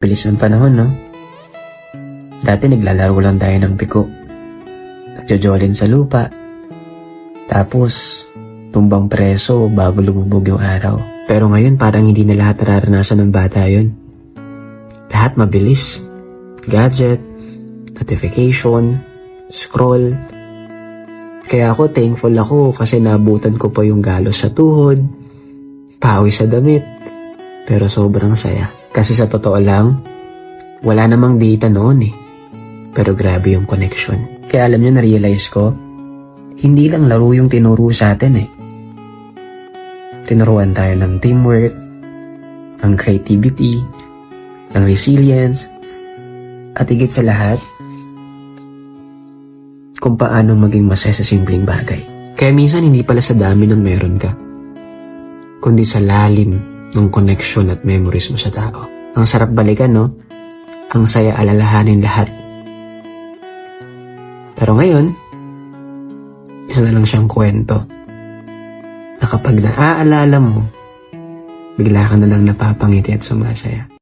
Bilis ng panahon, no? Dati naglalaro lang tayo ng piko. Nagjojolin sa lupa. Tapos, tumbang preso bago lumubog yung araw. Pero ngayon parang hindi na lahat nararanasan ng bata yun. Lahat mabilis. Gadget, notification, scroll. Kaya ako thankful ako kasi naabutan ko pa yung galos sa tuhod, pawis sa damit. Pero sobrang saya. Kasi sa totoo lang, wala namang data noon eh. Pero grabe yung connection. Kaya alam nyo, na-realize ko, hindi lang laro yung tinuro sa atin eh. Tinuruan tayo ng teamwork, ng creativity, ng resilience, at higit sa lahat, kung paano maging masaya sa simpleng bagay. Kaya minsan hindi pala sa dami ng meron ka, kundi sa lalim ng connection at memories mo sa tao. Ang sarap balikan, no? Ang saya alalahanin lahat. Pero ngayon, isa na lang siyang kwento na kapag naaalala mo, bigla ka na lang napapangiti at sumasaya.